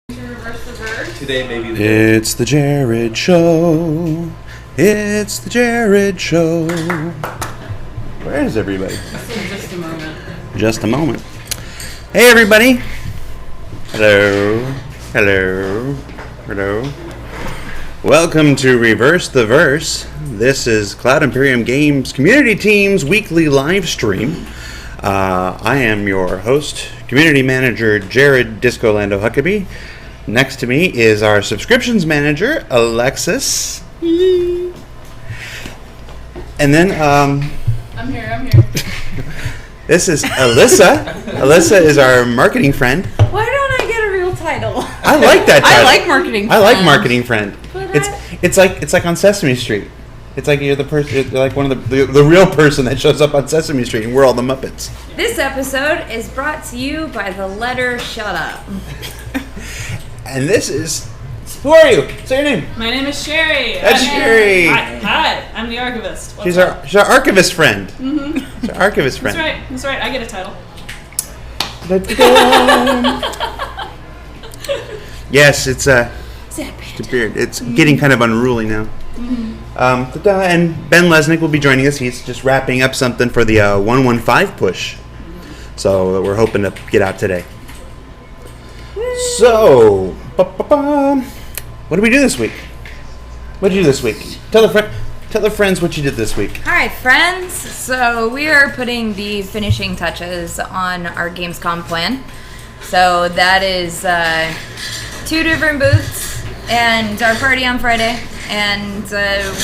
Today maybe It's the Jared Show. It's the Jared Show. Where is everybody? Just a moment. Just a moment. Hey, everybody. Hello. Hello. Hello. Welcome to Reverse the Verse. This is Cloud Imperium Games Community Team's weekly live stream. I am your host, Community Manager Jared Disco Lando Huckabee. Next to me is our subscriptions manager, Alexis. And then, I'm here. this is Alyssa. Alyssa is our marketing friend. Why don't I get a real title? I like that title. I like marketing friend. I like marketing friend. But It's like on Sesame Street. It's like you're the person, you're like one of the real person that shows up on Sesame Street, and we're all the Muppets. This episode is brought to you by the letter Shut Up. And this is, who are you? Say your name. My name is Sherry. That's Sherry. Hi, I'm the archivist. What's She's up? our archivist friend. Mm-hmm. She's our archivist friend. That's right. I get a title. Yes, it's a beard. It's getting kind of unruly now. Mm-hmm. And Ben Lesnick will be joining us. He's just wrapping up something for the 115 push. So we're hoping to get out today. So, what did we do this week? What did you do this week? Tell the friends what you did this week. All right, friends. So we are putting the finishing touches on our Gamescom plan. So that is 2 different booths and our party on Friday. And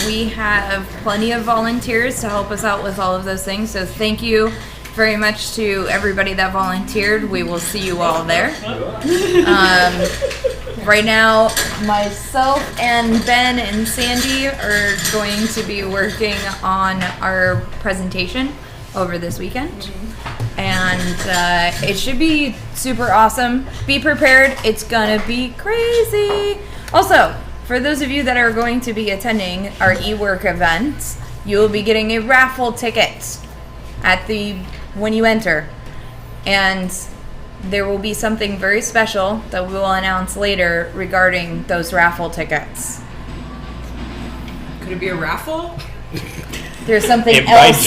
we have plenty of volunteers to help us out with all of those things. So thank you very much to everybody that volunteered. We will see you all there. Right now, myself and Ben and Sandy are going to be working on our presentation over this weekend. And it should be super awesome. Be prepared. It's gonna be crazy. Also, for those of you that are going to be attending our eWork event, you will be getting a raffle ticket when you enter. And there will be something very special that we will announce later regarding those raffle tickets. Could it be a raffle? There's something else.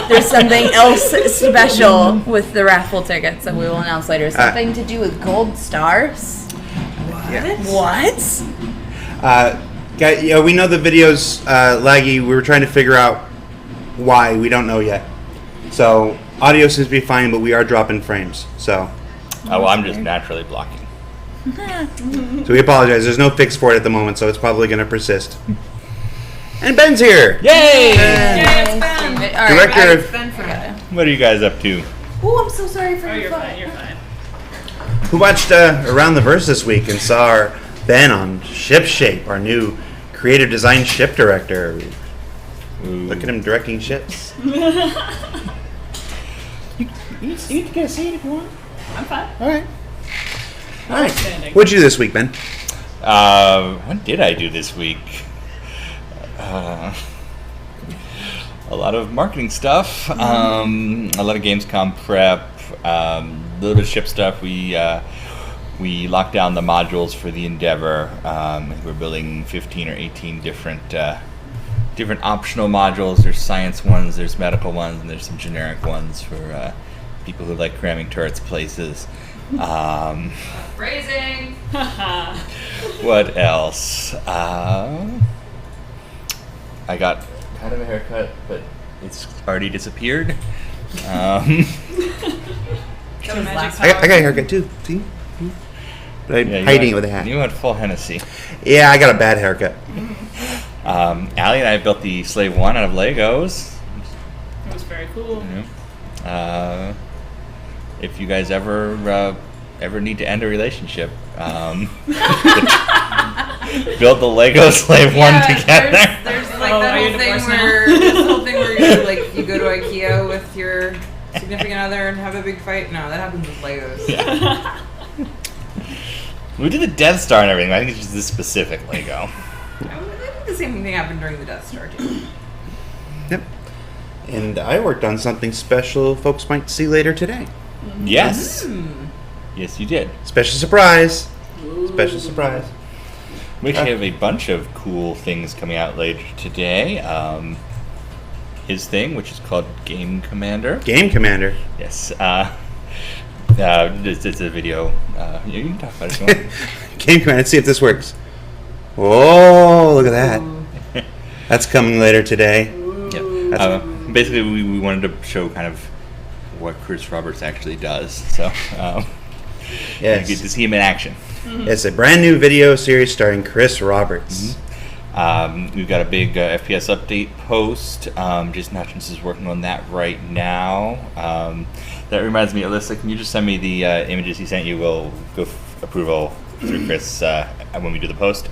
There's something else special with the raffle tickets that we will announce later. Something to do with gold stars. What? We know the video's laggy. We were trying to figure out why. We don't know yet. So audio seems to be fine, but we are dropping frames. So. I'm just naturally blocking. So we apologize. There's no fix for it at the moment, so it's probably going to persist. And Ben's here. Yay! Yay, it's Ben. Director of. What are you guys up to? Oh, I'm so sorry for You're your phone. fine. Who watched Around the Verse this week and saw our Ben on Ship Shape, our new creative design ship director. Ooh. Look at him directing ships. You can see it if you want. I'm fine. All right. Outstanding. What'd you do this week, Ben? What did I do this week? A lot of marketing stuff. A lot of Gamescom prep. A little bit of ship stuff. We locked down the modules for the Endeavor. We're building 15 or 18 different optional modules. There's science ones, there's medical ones, and there's some generic ones for people who like cramming turrets places. Phrasing. What else? I got kind of a haircut, but it's already disappeared. I got a haircut too. See? But I'm hiding it with a hat. You had full Hennessy. Yeah, I got a bad haircut. Allie and I built the Slave 1 out of Legos. It was very cool. Yeah. If you guys ever need to end a relationship, build the Lego Slave 1 together. There's like this whole thing where you go to IKEA with your significant other and have a big fight. No, that happens with Legos. Yeah. We did the Death Star and everything. I think it's just this specific Lego. I think the same thing happened during the Death Star too. Yep. And I worked on something special folks might see later today. Yes. Yes, you did. Special surprise. Special surprise. We actually have a bunch of cool things coming out later today. His thing, which is called Game Commander. Game Commander. Yes. It's a video. You can talk about it if you want. Game Commander. Let's see if this works. Oh, look at that. That's coming later today. Yep. Basically, we wanted to show kind of what Chris Roberts actually does. So Yes. you get to see him in action. It's a brand new video series starring Chris Roberts. We've got a big FPS update post. Jason Hutchins is working on that right now. That reminds me, Alyssa, can you just send me the images he sent you? We'll go approval through Chris when we do the post.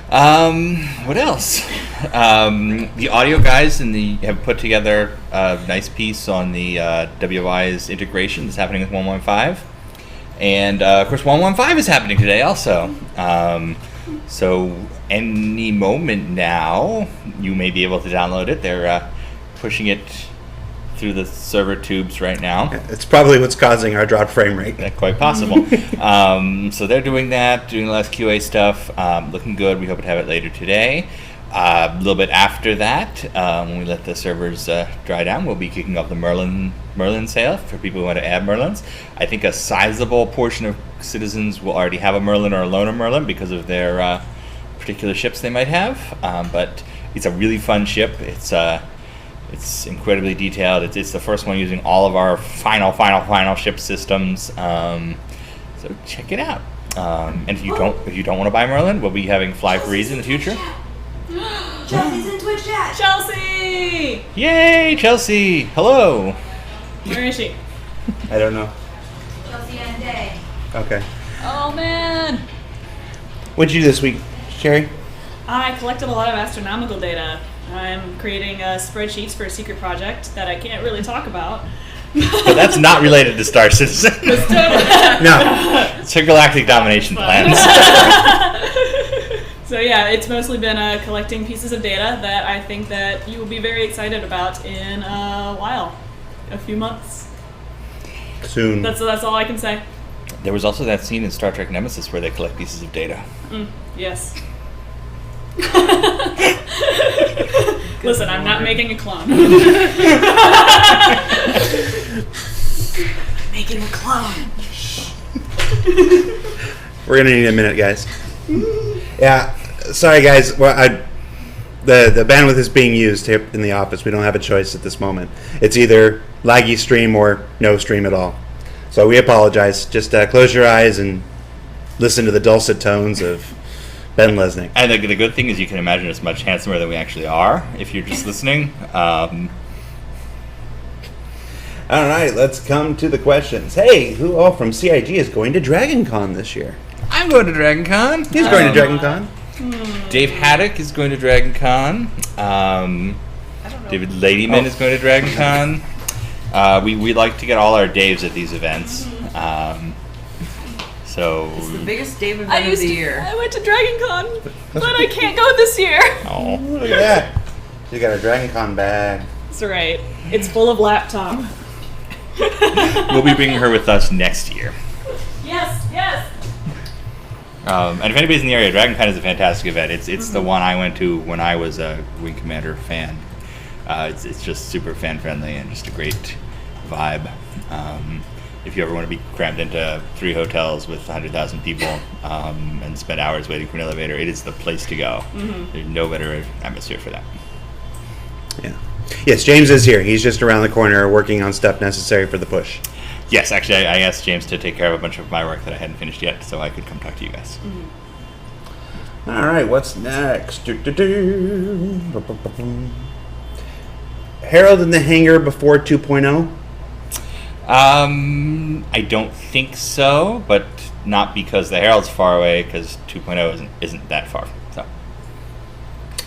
What else? The audio guys have put together a nice piece on the WI's integration that's happening with 115. And of course 115 is happening today also. So any moment now you may be able to download it. They're pushing it through the server tubes right now. It's probably what's causing our dropped frame rate. That's quite possible. So they're doing that, doing less QA stuff, looking good. We hope to have it later today. A little bit after that, when we let the servers dry down, we'll be kicking off the Merlin sale for people who want to add Merlins. I think a sizable portion of citizens will already have a Merlin or a loaner Merlin because of their particular ships they might have. But it's a really fun ship. It's incredibly detailed. It's the first one using all of our final ship systems. So check it out. And if you don't want to buy Merlin, we'll be having Fly for Ease in the future. Chelsea's in Twitch chat. Chelsea! Yay, Chelsea! Hello. Where is she? I don't know. Chelsea and Day. Okay. Oh man! What'd you do this week, Sherry? I collected a lot of astronomical data. I'm creating spreadsheets for a secret project that I can't really talk about. But that's not related to Star Citizen. No. It's galactic domination plans. So yeah, it's mostly been collecting pieces of data that I think that you will be very excited about in a while, a few months. Soon. That's all I can say. There was also that scene in Star Trek Nemesis where they collect pieces of data. Yes. Listen, I'm not making a clone. Making a clone. We're gonna need a minute, guys. Yeah, sorry guys. Well, the bandwidth is being used here in the office. We don't have a choice at this moment. It's either laggy stream or no stream at all. So we apologize. Just close your eyes and listen to the dulcet tones of Ben Lesnick. And the good thing is you can imagine us much handsomer than we actually are if you're just listening. All right, let's come to the questions. Hey, who all from CIG is going to Dragon Con this year? I'm going to Dragon Con. He's going to Dragon Con. Dave Haddock is going to Dragon Con. David Ladyman is going to Dragon Con. We like to get all our Daves at these events. So It's the biggest Dave event of the year. I went to Dragon Con, but I can't go this year. Oh. Look at that. You got a Dragon Con bag. That's right. It's full of laptop. We'll be bringing her with us next year. Yes, yes. And if anybody's in the area, Dragon Con is a fantastic event. It's the one I went to when I was a Wing Commander fan. It's just super fan friendly and just a great vibe. If you ever want to be crammed into 3 hotels with 100,000 people and spend hours waiting for an elevator, it is the place to go. There's no better atmosphere for that. Yeah. Yes, James is here. He's just around the corner working on stuff necessary for the push. Yes, actually, I asked James to take care of a bunch of my work that I hadn't finished yet, so I could come talk to you guys. All right, what's next? Harold in the hangar before 2.0? I don't think so, but not because the Herald's far away, because 2.0 isn't that far. So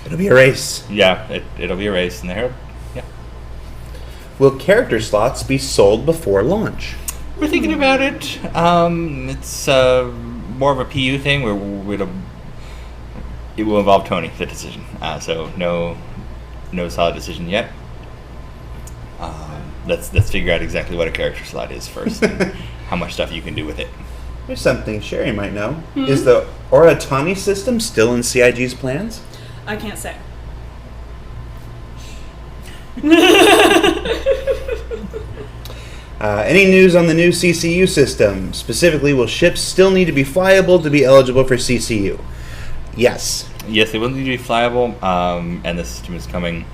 It'll be a race. yeah, it'll be a race, and the Herald. Yeah, Will character slots be sold before launch? we're thinking about it. It's more of a PU thing where it will involve Tony, the decision. So no solid decision yet. Let's figure out exactly what a character slot is first, and how much stuff you can do with it. Here's something Sherry might know. Is the Oratani system still in CIG's plans? I can't say. Any news on the new CCU system? Specifically, will ships still need to be flyable to be eligible for CCU? Yes. Yes, they will need to be flyable, and the system is coming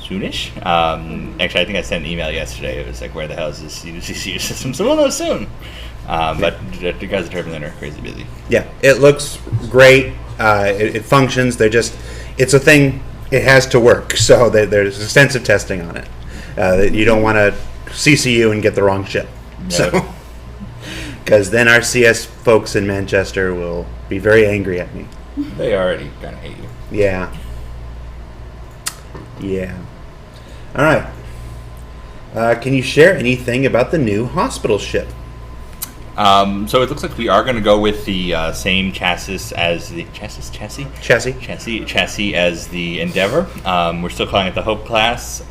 soonish. Actually, I think I sent an email yesterday. It was like, where the hell is this CCU system? So we'll know soon. But the guys at Turbulent are crazy busy. Yeah, it looks great. It functions. It's a thing. It has to work. So there's extensive testing on it. You don't want to CCU and get the wrong ship. No. So, because then our CS folks in Manchester will be very angry at me. They already kind of hate you. Yeah. Yeah. All right. Can you share anything about the new hospital ship? So it looks like we are going to go with the same chassis as the chassis as the Endeavor. We're still calling it the Hope class.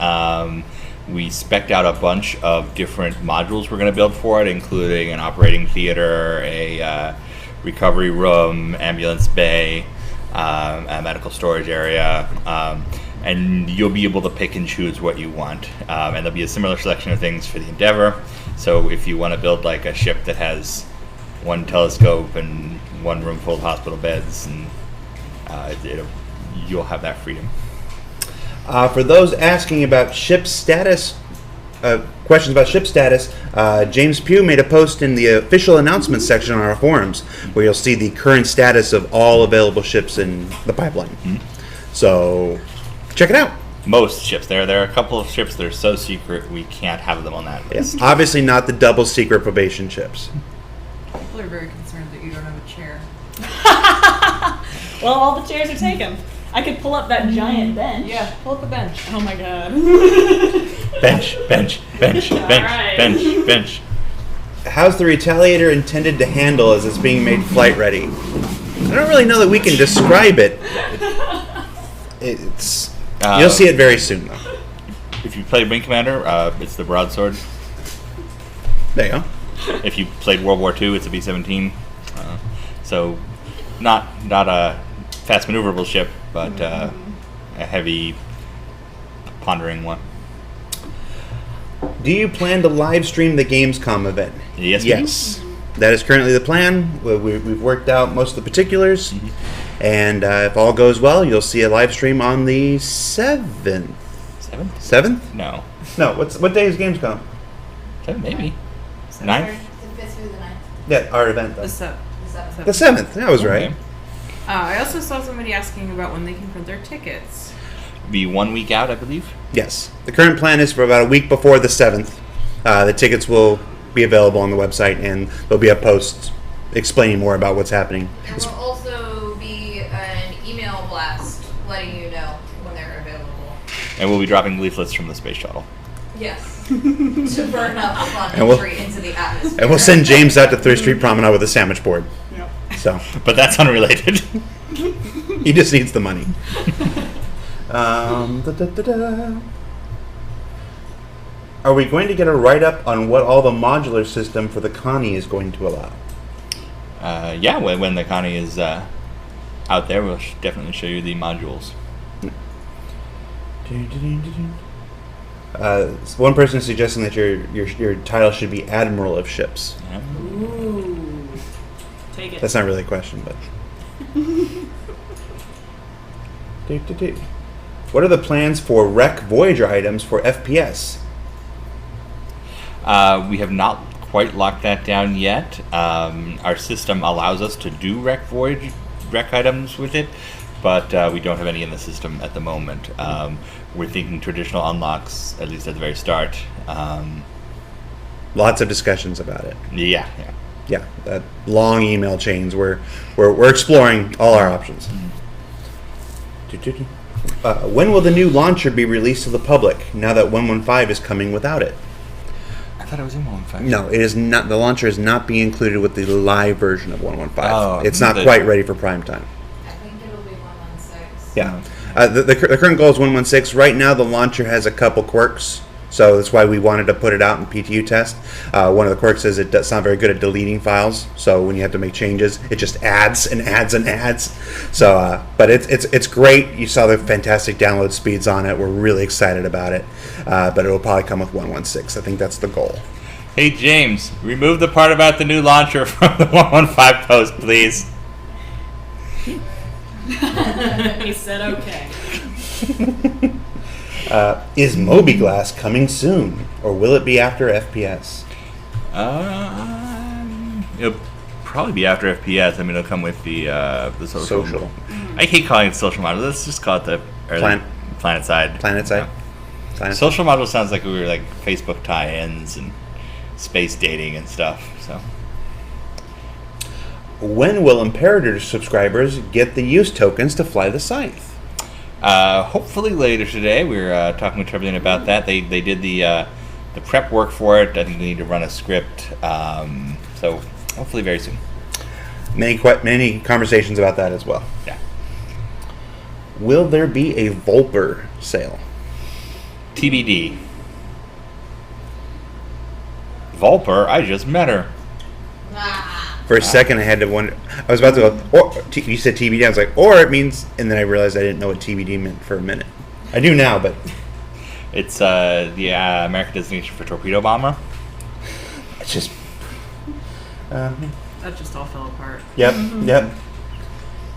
We spec'd out a bunch of different modules we're going to build for it, including an operating theater, a recovery room, ambulance bay, a medical storage area, and you'll be able to pick and choose what you want. And there'll be a similar selection of things for the Endeavor. So if you want to build like a ship that has one telescope and one room full of hospital beds, and you'll have that freedom. For those asking about ship status, questions about ship status, James Pugh made a post in the official announcements section on our forums where you'll see the current status of all available ships in the pipeline. Mm-hmm. So check it out. Most ships. There are a couple of ships that are so secret we can't have them on that list. Yes. Obviously not the double secret probation ships. People are very concerned that you don't have a chair. Well, all the chairs are taken. I could pull up that giant bench. Yeah, pull up a bench. Oh my god. Bench. Right. Bench. How's the Retaliator intended to handle as it's being made flight ready? I don't really know that we can describe it. You'll see it very soon, though. If you play Wing Commander, it's the broadsword. There you go. If you played World War II, it's a B-17. So not a fast maneuverable ship, but a heavy, pondering one. Do you plan to live stream the Gamescom event? Yes. Yes. That is currently the plan. We've worked out most of the particulars. Mm-hmm. And if all goes well, you'll see a live stream on the 7th. 7th? No. No, what day is Gamescom? 7th, maybe. 9th? The 5th through the 9th. Yeah, our event, though. The 7th. The 7th. That was right. Okay. I also saw somebody asking about when they can print their tickets. Be 1 week out, I believe. Yes. The current plan is for about a week before the 7th. The tickets will be available on the website, and there'll be a post explaining more about what's happening. There will also be an email blast letting you know when they're available. And we'll be dropping leaflets from the space shuttle. Yes. To burn up upon And we'll- entry into the atmosphere. And we'll send James out to 3rd Street Promenade with a sandwich board. Yep. So But that's unrelated. he just needs the money. Da-da-da-da. Are we going to get a write-up on what all the modular system for the Connie is going to allow? Yeah, when the Connie is out there, we'll definitely show you the modules. One person is suggesting that your title should be Admiral of Ships. Yeah. Ooh. Take it. That's not really a question, but... What are the plans for Rec Voyager items for FPS? We have not quite locked that down yet. Our system allows us to do rec items with it, but we don't have any in the system at the moment. We're thinking traditional unlocks, at least at the very start. Lots of discussions about it. Yeah. Yeah, that long email chains. We're exploring all our options. When will the new launcher be released to the public? Now that 115 is coming without it. I thought it was in 115. No, it is not. The launcher is not being included with the live version of 115. Oh, it's not quite ready for prime time. I think it'll be 116. Yeah. The current goal is 116. Right now, the launcher has a couple quirks, So that's why we wanted to put it out in PTU test. One of the quirks is it's not very good at deleting files. So when you have to make changes, it just adds and adds and adds. So, but it's great. You saw the fantastic download speeds on it. We're really excited about it. But it'll probably come with 1.16. I think that's the goal. Hey, James, remove the part about the new launcher from the 1.15 post, please. He said okay. Is Moby-Glass coming soon, or will it be after FPS? It'll probably be after FPS. I mean, it'll come with the social. I hate calling it social module. Let's just call it the planet side. Planet side. Yeah. Planet. Social module sounds like we were like Facebook tie-ins and space dating and stuff. So. When will Imperator subscribers get the use tokens to fly the Scythe? Hopefully later today. We were talking with Turbulent about that. They did the prep work for it. I think they need to run a script. So hopefully very soon. Many conversations about that as well. Yeah. Will there be a Volper sale? TBD. Volper, I just met her. For a second, I had to wonder. I was about to go. You said TBD. I was like, or it means, and then I realized I didn't know what TBD meant for a minute. I do now, but it's the American designation for torpedo bomber. It's just. That just all fell apart. Yep. Yep.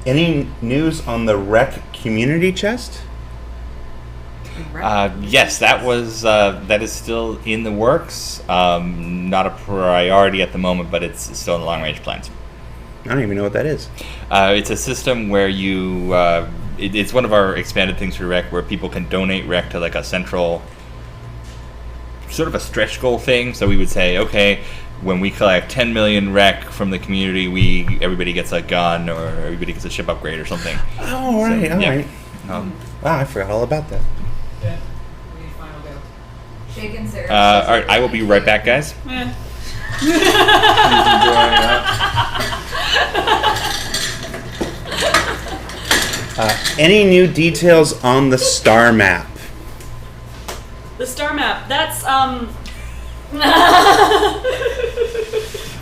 Any news on the rec community chest? Yes, that is still in the works. Not a priority at the moment, but it's still in the long range plans. I don't even know what that is. It's a system where you it's one of our expanded things for rec, where people can donate rec to like a central sort of a stretch goal thing. So we would say, okay, when we collect 10 million rec from the community, everybody gets a gun or everybody gets a ship upgrade or something. Oh, all right, So, all yeah. right. Wow, I forgot all about that. Yeah. We need final go. Shaken Sarah. All right, I will be right back, guys. Any new details on the star map? The star map. That's Well,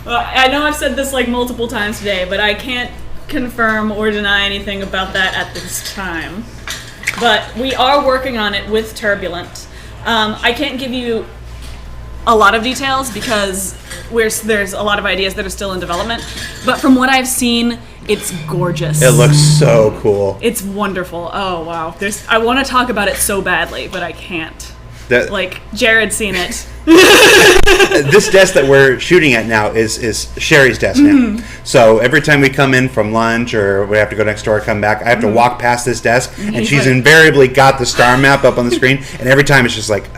I know I've said this like multiple times today, but I can't confirm or deny anything about that at this time. But we are working on it with Turbulent. I can't give you a lot of details because there's a lot of ideas that are still in development. But from what I've seen, it's gorgeous. It looks so cool. It's wonderful. Oh wow. I want to talk about it so badly, but I can't. Like Jared's seen it. This desk that we're shooting at now is Sherry's desk now. So every time we come in from lunch or we have to go next door, come back, I have to walk past this desk, and she's invariably got the star map up on the screen, and every time it's just like,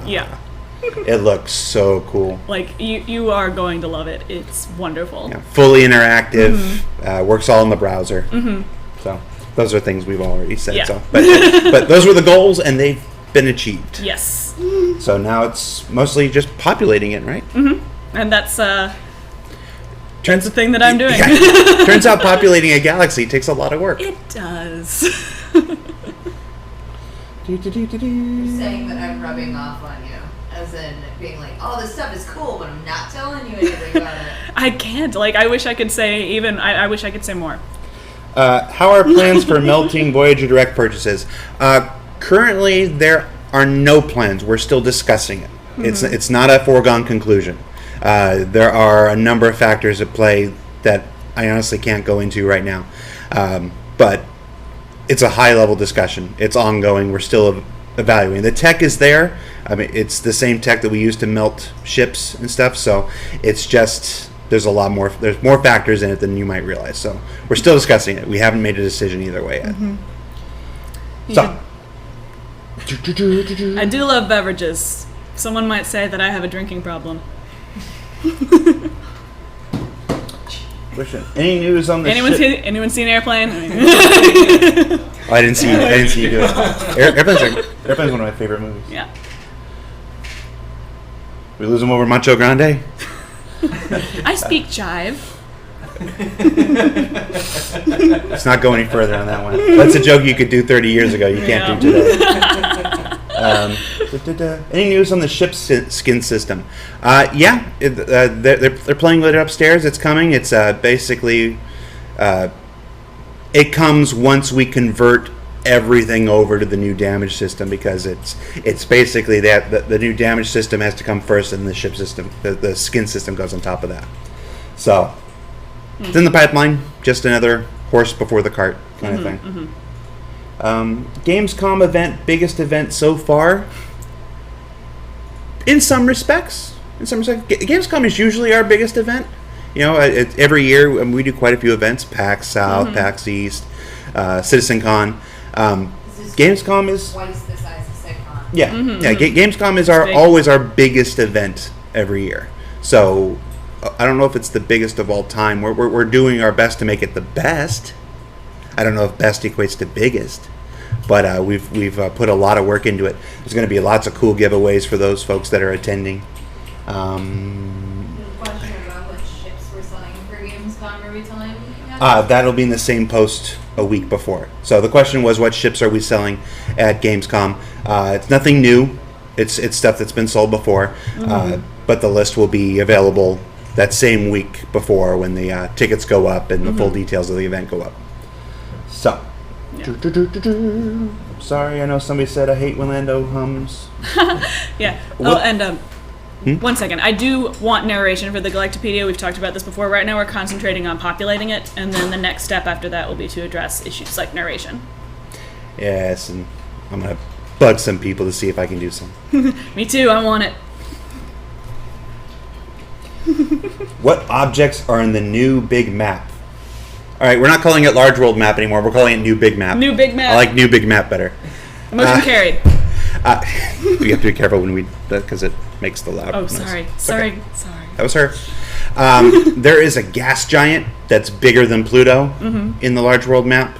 Yeah. It looks so cool. Like you are going to love it. It's wonderful. Yeah, fully interactive, works all in the browser. So those are things we've already said. Yeah. So, but those were the goals, and they've been achieved. Yes. So now it's mostly just populating it, right? And that's the thing that I'm doing. Yeah. Turns out populating a galaxy takes a lot of work. It does. You're saying that I'm rubbing off on you, as in being like, oh, this stuff is cool, but I'm not telling you anything about it. I can't. Like, I wish I could say I wish I could say more. How are plans for melting Voyager Direct purchases? Currently, there are no plans. We're still discussing it. It's not a foregone conclusion. There are a number of factors at play that I honestly can't go into right now. But it's a high-level discussion. It's ongoing. We're still evaluating. The tech is there. I mean, it's the same tech that we use to melt ships and stuff. So it's just there's a lot more. There's more factors in it than you might realize. So we're still discussing it. We haven't made a decision either way yet. So. I do love beverages. Someone might say that I have a drinking problem. Any news on the ship? Anyone seen Airplane? Oh, I didn't see you do it. Airplane's one of my favorite movies. Yeah. We lose him over Macho Grande. I speak jive. Let's not go any further on that one. That's a joke you could do 30 years ago. You can't do today. Any news on the ship skin system? They're playing with it upstairs. It's coming. It's basically it comes once we convert everything over to the new damage system, because it's basically that the new damage system has to come first, and the ship system, the skin system, goes on top of that. So it's in the pipeline. Just another horse before the cart kind of thing. Gamescom event, biggest event so far. In some respects, Gamescom is usually our biggest event. You know, every year we do quite a few events: PAX South, PAX East, CitizenCon. Gamescom is twice the size of SitCon. Yeah, Gamescom is always our biggest event every year. So I don't know if it's the biggest of all time. We're doing our best to make it the best. I don't know if best equates to biggest, but we've put a lot of work into it. There's going to be lots of cool giveaways for those folks that are attending. The question about what ships we're selling for Gamescom, are we telling yet? That'll be in the same post a week before. So the question was, what ships are we selling at Gamescom? It's nothing new. It's stuff that's been sold before, but the list will be available that same week before, when the tickets go up and the full details of the event go up. So, sorry, I know somebody said I hate when Lando hums. Yeah. What? Oh, and 1 second. I do want narration for the Galactopedia. We've talked about this before. Right now we're concentrating on populating it, and then the next step after that will be to address issues like narration. Yes, and I'm going to bug some people to see if I can do some. Me too, I want it. What objects are in the new big map? All right, we're not calling it Large World Map anymore. We're calling it New Big Map. New Big Map. I like New Big Map better. Motion carried. We have to be careful when we, because it makes the loud noise. Sorry. Okay. Sorry. That was her. There is a gas giant that's bigger than Pluto in the Large World Map.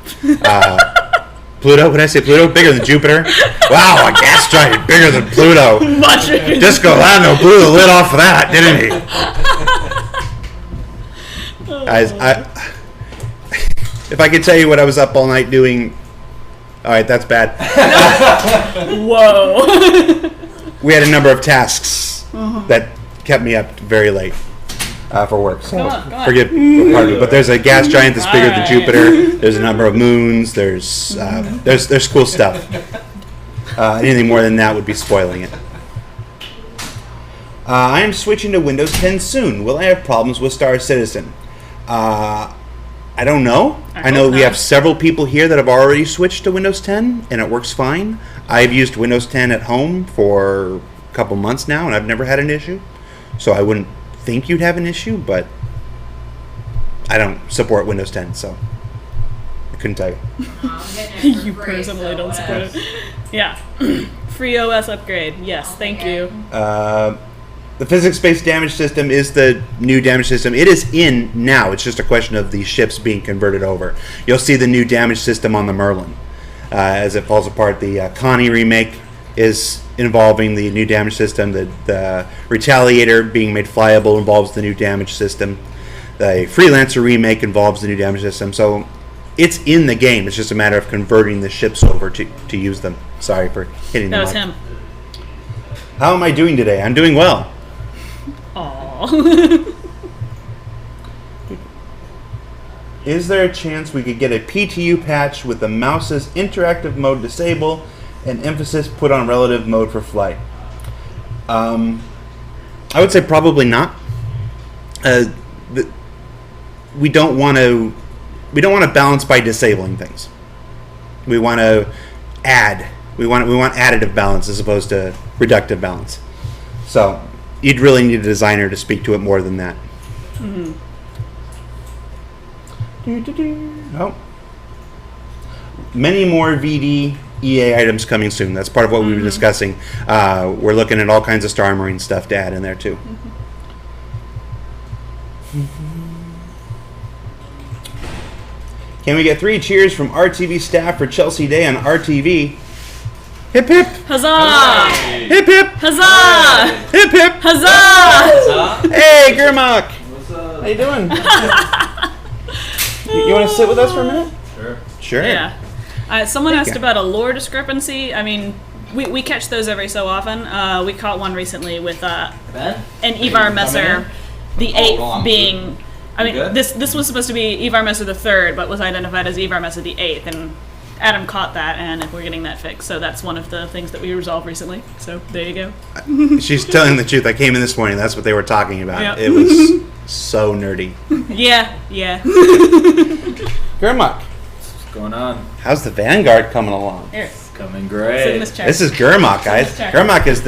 Pluto? What did I say? Pluto? Bigger than Jupiter? Wow, a gas giant bigger than Pluto. Much bigger. Disco Lando blew the lid off of that, didn't he? Guys, if I could tell you what I was up all night doing... All right, that's bad. Whoa. We had a number of tasks that kept me up very late for work. So Go on. pardon me, but there's a gas giant that's bigger than Jupiter. There's a number of moons. There's cool stuff. Anything more than that would be spoiling it. I am switching to Windows 10 soon. Will I have problems with Star Citizen? I don't know. I know we have several people here that have already switched to Windows 10, and it works fine. I've used Windows 10 at home for a couple months now, and I've never had an issue. So I wouldn't think you'd have an issue, but I don't support Windows 10, so I couldn't tell you. You personally don't support it. Yeah. Free OS upgrade. Yes, thank you. The physics-based damage system is the new damage system. It is in now. It's just a question of the ships being converted over. You'll see the new damage system on the Merlin as it falls apart. The Connie remake is involving the new damage system. The Retaliator being made flyable involves the new damage system. The Freelancer remake involves the new damage system. So it's in the game. It's just a matter of converting the ships over to use them. Sorry for hitting That the was mic. him. How am I doing today? I'm doing well. Aww. Is there a chance we could get a PTU patch with the mouse's interactive mode disabled and emphasis put on relative mode for flight? I would say probably not. We don't want to balance by disabling things. We want to add. We want additive balance as opposed to reductive balance. So you'd really need a designer to speak to it more than that. Oh. Many more VD EA items coming soon. That's part of what we were discussing. We're looking at all kinds of Star Marine stuff to add in there too. Can we get 3 cheers from RTV staff for Chelsea Day on RTV? Hip hip! Huzzah! Hip hip! Huzzah! Hip hip! Huzzah! Hey, Gurmak! What's up? How you doing? You want to sit with us for a minute? Sure. Sure. Yeah. Someone asked about a lore discrepancy. I mean, We catch those every so often. We caught one recently with Ben? an Ivar Messer, the 8th go on. being. I mean, good? this was supposed to be Ivar Messer the 3rd, but was identified as Ivar Messer the 8th, and Adam caught that, and we're getting that fixed. So that's one of the things that we resolved recently. So there you go. She's telling the truth. I came in this morning. That's what they were talking about. Yeah. It was so nerdy. Yeah. Gurmuk, What's going on? how's the Vanguard coming along? Here, Coming sit in great. this chair. This is Gurmuk, guys. Check. Gurmuk is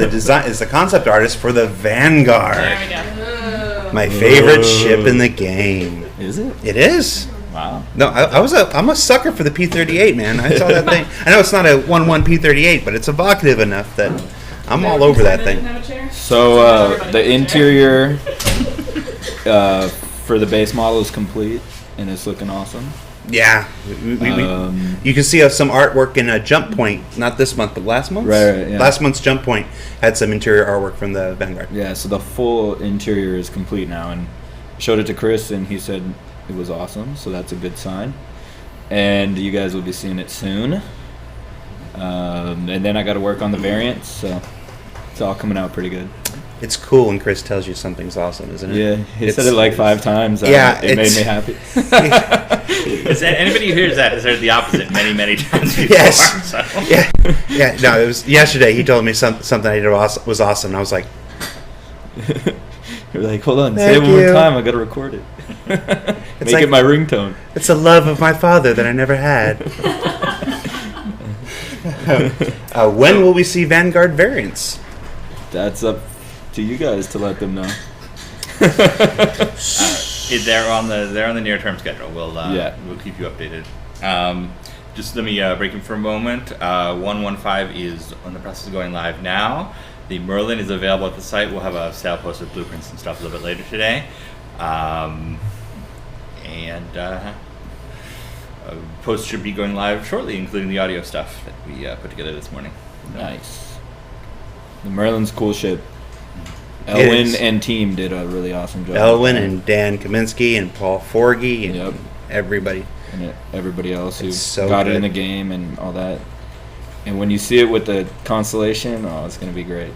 the concept artist for the Vanguard. There we go. My favorite ship in the game. Is it? It is. Wow. No, I'm a sucker for the P-38, man. I saw that thing. I know it's not a 1-1 P-38, but it's evocative enough that I'm all over that thing. Have a chair? So the interior for the base model is complete and it's looking awesome. Yeah, you can see some artwork in a Jump Point, not this month, but last month. Right, yeah. Last month's Jump Point had some interior artwork from the Vanguard. Yeah, so the full interior is complete now, and showed it to Chris, and he said it was awesome. So that's a good sign. And you guys will be seeing it soon. And then I got to work on the variants, so it's all coming out pretty good. It's cool when Chris tells you something's awesome, isn't it? Yeah, he said it like 5 times. Yeah, it made it's- me happy. Anybody who hears that has heard the opposite many times before. Yes. So. Yeah. No, it was yesterday. He told me something I did was awesome, and I was like, You're like, hold on, say Thank it one more you. time. I gotta record it. Make like- it my ringtone. "It's a love of my father that I never had." When will we see Vanguard variants? That's up to you guys to let them know. They're on the near term schedule. We'll keep you updated. Just let me break in for a moment. 115 is on the process of going live now. The Merlin is available at the site. We'll have a sale post with blueprints and stuff a little bit later today. Post should be going live shortly, including the audio stuff that we put together this morning. Nice. The Merlin's cool ship. It Elwin is. and team did a really awesome job. Elwin and Dan Kaminsky and Paul Forgy and Yep. everybody. And everybody else who It's so got it in good. the game and all that. And when you see it with the constellation, it's gonna be great.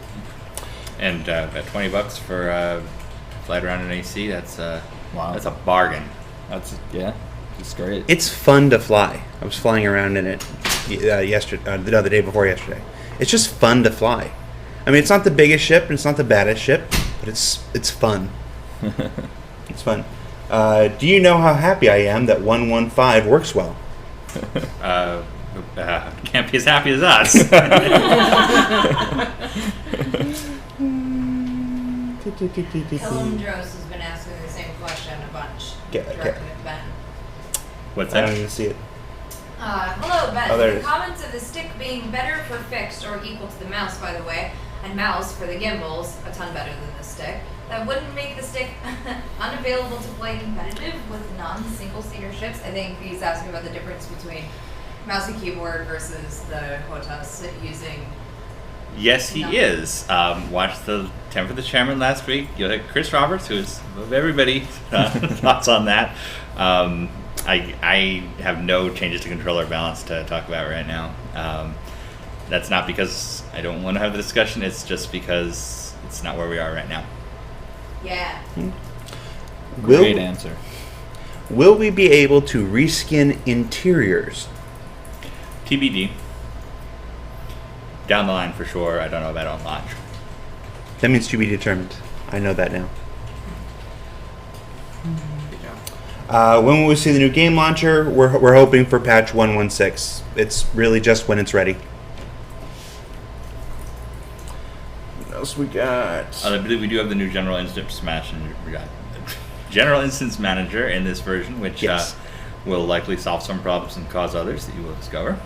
And at $20 for flight around an AC, that's Wow. that's a bargain. It's great. It's fun to fly. I was flying around in it yesterday, the day before yesterday. It's just fun to fly. I mean, it's not the biggest ship and it's not the baddest ship, but it's fun. It's fun. Do you know how happy I am that 115 works well? Can't be as happy as us. Elmdros has been asking the same question a bunch. Directly with Ben. What's I don't that? even see it. Hello, Ben. Oh, there it The is. comments of the stick being better for fixed or equal to the mouse, by the way, and mouse for the gimbals, a ton better than the stick. That wouldn't make the stick unavailable to play competitive with non-single-seater ships. I think he's asking about the difference between mouse and keyboard versus the HOTAS using. Yes, he No. is. Watched the 10 for the Chairman last week. You had Chris Roberts, who is of everybody. Thoughts on that? I have no changes to controller balance to talk about right now. That's not because I don't want to have the discussion. It's just because it's not where we are right now. Yeah. Great answer. Will we be able to reskin interiors? TBD. Down the line for sure. I don't know about on launch. That means to be determined. I know that now. When will we see the new game launcher? We're hoping for patch 116. It's really just when it's ready. What else we got? I believe we do have the new General Instance Manager in this version, which Yes. will likely solve some problems and cause others that you will discover.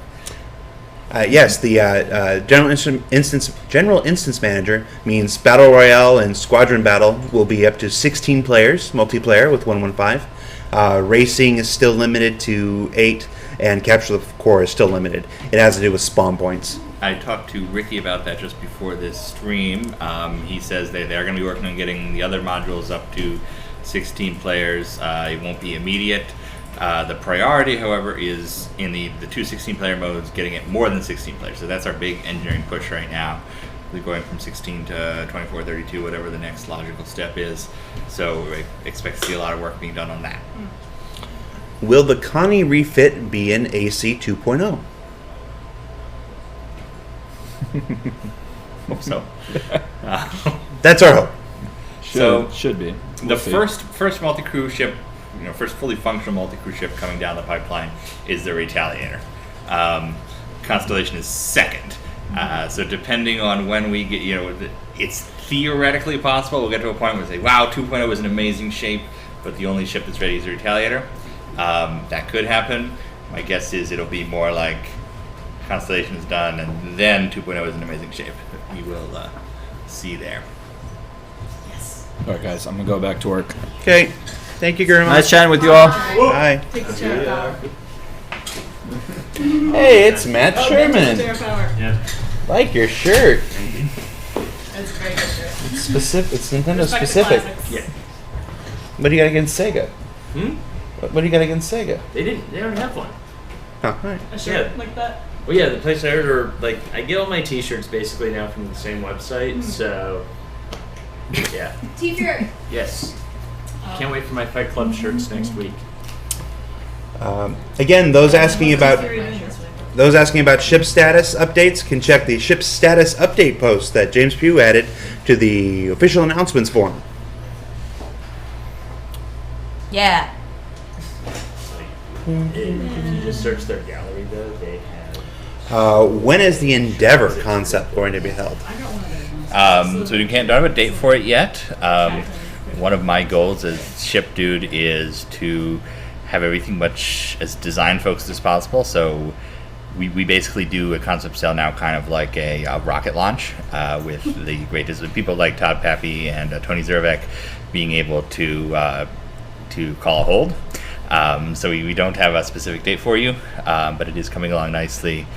Yes, the General Instance Manager means Battle Royale and Squadron Battle will be up to 16 players, multiplayer with 115. Racing is still limited to 8, and Capture the Core is still limited. It has to do with spawn points. I talked to Ricky about that just before this stream. He says they're going to be working on getting the other modules up to 16 players. It won't be immediate. The priority, however, is in the 2 16-player modes, getting it more than 16 players. So that's our big engineering push right now. We're going from 16 to 24, 32, whatever the next logical step is. So we expect to see a lot of work being done on that. Will the Connie refit be an AC 2.0? Hope so. That's our hope. Should be. The first multi-crew ship, first fully functional multi-crew ship coming down the pipeline is the Retaliator. Constellation is second. So depending on when we get, it's theoretically possible we'll get to a point where we say, wow, 2.0 is an amazing shape, but the only ship that's ready is the Retaliator. That could happen. My guess is it'll be more like Constellation is done, and then 2.0 is an amazing shape. We will see there. All right, guys, I'm going to go back to work. Okay. Thank you, Gurma. Nice chatting with you all. Bye. Take the chair power. Hey, it's Matt Oh, Sherman. chair power. Yeah. Like your shirt. That's a very good shirt. It's specific. It's Nintendo Respect the specific. classics. Yeah. What do you got against Sega? Hmm? What do you got against Sega? They don't have one. Huh, all right. A shirt Yeah. like that. Well, yeah, the place I order, I get all my T-shirts basically now from the same website, so yeah. T-shirt. Yes. Can't wait for my Fight Club shirts next week. Again, those asking about about ship status updates can check the ship status update post that James Pugh added to the official announcements forum. Yeah. If you just search their gallery, though, they have. When is the Endeavor concept going to be held? So we don't have a date for it yet. One of my goals as ship dude is to have everything much as design focused as possible. So we basically do a concept sale now, kind of like a rocket launch, with the great people like Todd Pappy and Tony Zervek being able to call a hold. So we don't have a specific date for you, but it is coming along nicely.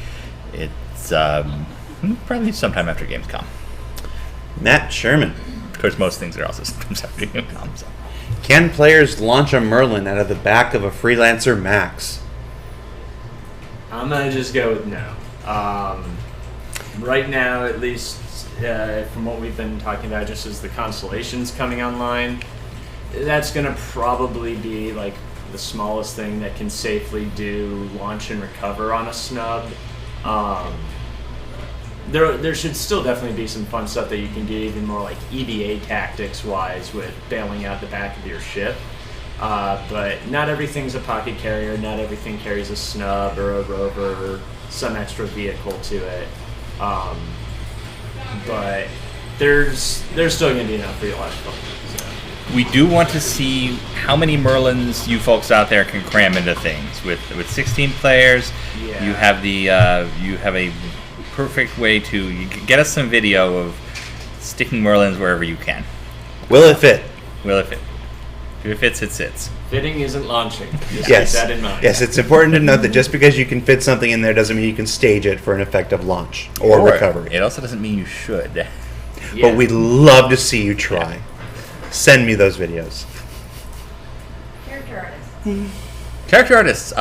It's probably sometime after Gamescom. Matt Sherman. Of course, most things are also sometimes after Gamescom. So. Can players launch a Merlin out of the back of a Freelancer Max? I'm gonna just go with no. Right now, at least from what we've been talking about, just as the constellations coming online, that's gonna probably be like the smallest thing that can safely do launch and recover on a snub. There should still definitely be some fun stuff that you can do, even more like EVA tactics wise, with bailing out the back of your ship. But not everything's a pocket carrier. Not everything carries a snub or a rover or some extra vehicle to it. But there's still going to be enough for you to watch. So. We do want to see how many Merlins you folks out there can cram into things. With 16 players, Yeah. you have a perfect way to get us some video of sticking Merlins wherever you can. Will it fit? Will it fit? If it fits, it sits. Fitting isn't launching. Just Yes. keep that in mind. Yes, it's important to note that just because you can fit something in there doesn't mean you can stage it for an effective launch or recovery. It also doesn't mean you should. Yeah. But we'd love to see you try. Send me those videos. Character artist. Character artists.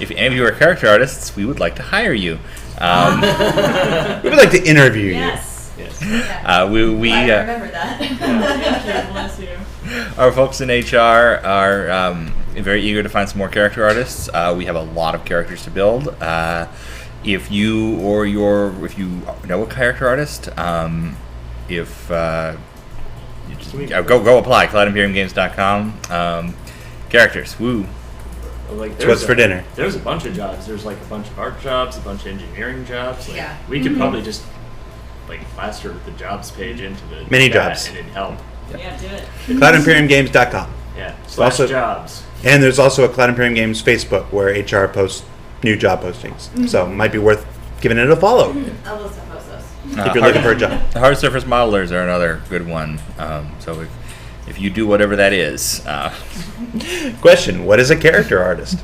If any of you are character artists, we would like to hire you. We would like to interview you. Yes. Yes. Yeah. We I remember that. Thank you. Bless you. Our folks in HR are very eager to find some more character artists. We have a lot of characters to build. If you know a character artist, you just go apply. CloudImperiumGames.com. Characters, woo. Like, So what's for dinner? There's a bunch of jobs. There's like a bunch of art jobs, a bunch of engineering jobs. Like, Yeah. we could probably just plaster the jobs page into the Many chat jobs. and it'd help. Yeah, do it. CloudImperiumGames.com. Yeah. Also- Jobs. And there's also a Cloud Imperium Games Facebook where HR posts new job postings. So it might be worth giving it a follow I'll list post those. if you're looking for a job. The hard surface modelers are another good one. So if you do whatever that is, Question, what is a character artist?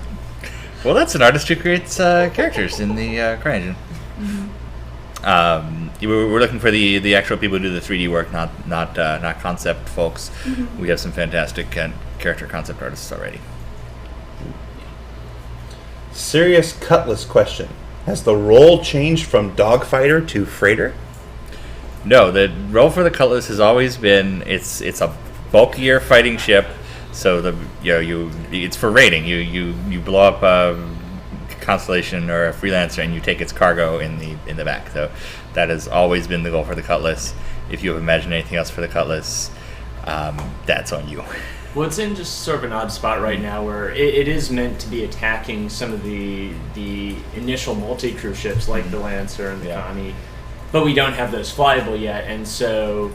well, that's an artist who creates characters in the CryEngine. We're looking for the actual people who do the 3D work, not concept folks. We have some fantastic character concept artists already. Serious Cutlass question. Has the role changed from dogfighter to freighter? No, the role for the Cutlass has always been it's a bulkier fighting ship, so it's for raiding. You blow up a constellation or a freelancer and you take its cargo in the back. So that has always been the goal for the Cutlass. If you have imagined anything else for the Cutlass, that's on you. Well, it's in just sort of an odd spot right now where it is meant to be attacking some of the initial multi-crew ships like the Lancer and the Connie, but we don't have those flyable yet, and so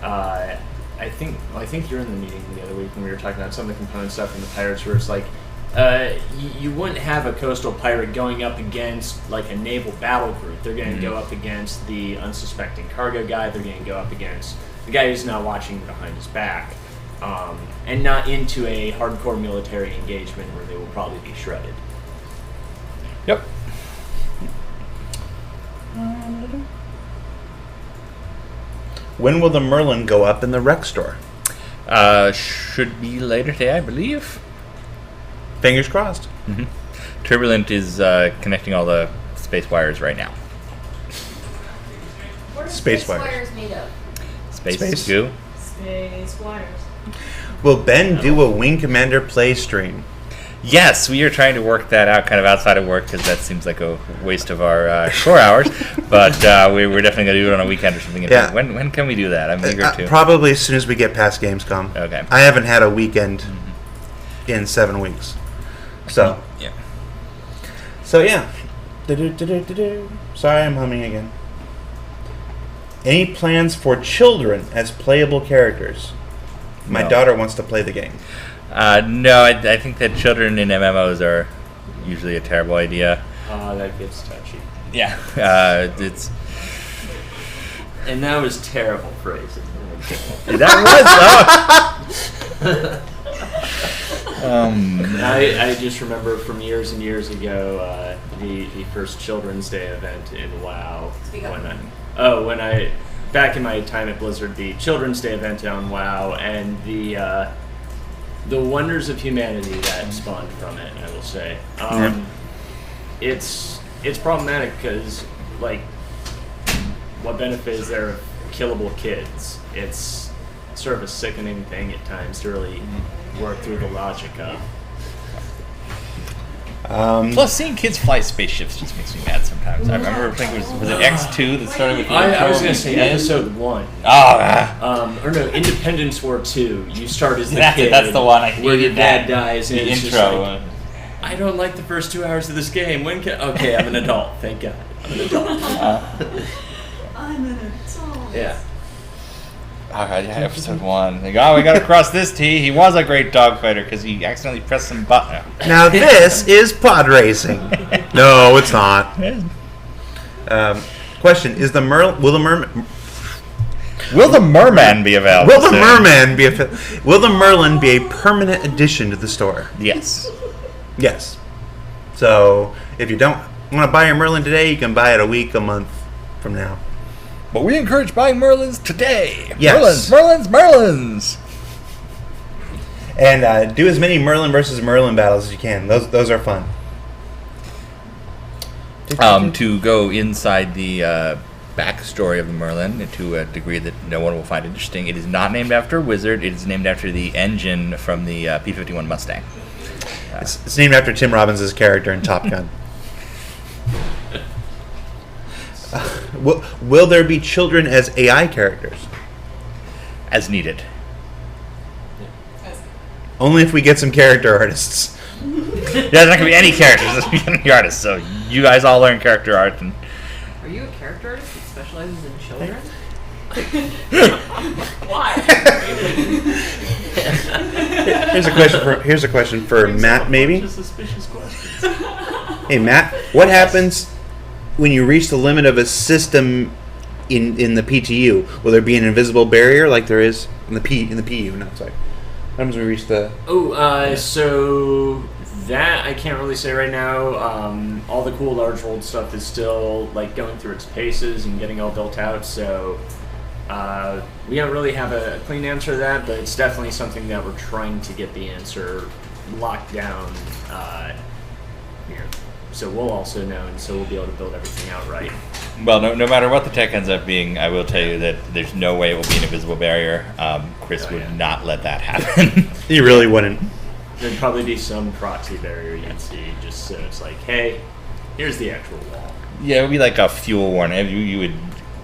I think you were in the meeting the other week when we were talking about some of the component stuff in the Pirates where it's like you wouldn't have a coastal pirate going up against like a naval battle group. They're going to go up against the unsuspecting cargo guy. They're going to go up against the guy who's not watching behind his back. And not into a hardcore military engagement where they will probably be shredded. Yep. When will the Merlin go up in the rec store? Should be later today, I believe. Fingers crossed. Mm-hmm. Turbulent is connecting all the space wires right now. What are Space space wires. wires made of? Space goo. Space wires. Will Ben do a Wing Commander play stream? Yes, we are trying to work that out kind of outside of work because that seems like a waste of our core hours. But we're definitely going to do it on a weekend or something. Yeah. When can we do that? I'm eager to. Probably as soon as we get past Gamescom. Okay. I haven't had a weekend in 7 weeks. So. Yeah. So yeah. Do-do-do-do-do-do. Sorry, I'm humming again. Any plans for children as playable characters? My No. daughter wants to play the game. No, I think that children in MMOs are usually a terrible idea. That gets touchy. Yeah. It's And that was terrible phrasing. that was. I just remember from years and years ago the first Children's Day event in WoW. Speak up. When I back in my time at Blizzard, the Children's Day event on WoW and the wonders of humanity that spawned from it. I will say, it's problematic because like what benefit is there of killable kids? It's sort of a sickening thing at times to really work through the logic of. Plus, seeing kids fly spaceships just makes me mad sometimes. I remember thinking was it X2 that started with the I was intro? going to say episode 1. Oh, Or no, Independence War 2. You start as the That's it, kid. that's the one. I where your hated dad that. dies and the it's just intro. like, I don't like the first 2 hours of this game. When can? Okay, I'm an adult. Thank God. I'm an adult. I'm an adult. Yeah. Oh god, yeah, episode 1. Like, we gotta cross this T. He was a great dogfighter because he accidentally pressed some button. Now this is pod racing. No, it's not. Question: Will the merman be available? Will the soon? merman be Will the Merlin be a permanent addition to the store? Yes. Yes. So if you don't want to buy your Merlin today, you can buy it a week, a month from now. But we encourage buying Merlins today. Yes. Merlins. And do as many Merlin versus Merlin battles as you can. Those are fun. To go inside the backstory of the Merlin to a degree that no one will find interesting, it is not named after a wizard. It is named after the engine from the P-51 Mustang. It's named after Tim Robbins' character in Top Gun. Will there be children as AI characters? As needed. Only if we get some character artists. There's not going to be any characters. There's going to be any artists. So you guys all learn character art. And Are you a character artist that specializes in children? Why? Here's a question for Matt, maybe. Just suspicious questions. Hey Matt, what happens when you reach the limit of a system in the PTU? Will there be an invisible barrier like there is in the PU? No, sorry. What happens when we reach the? So that I can't really say right now. All the cool large world stuff is still like going through its paces and getting all built out. So we don't really have a clean answer to that, but it's definitely something that we're trying to get the answer locked down here so we'll also know, and so we'll be able to build everything out right. Well, no matter what the tech ends up being, I will tell you that there's no way it will be an invisible barrier. Chris would not let that happen. You really wouldn't. There'd probably be some proxy barrier you'd see, just so it's like, hey, here's the actual wall. Yeah, it would be like a fuel warning. You would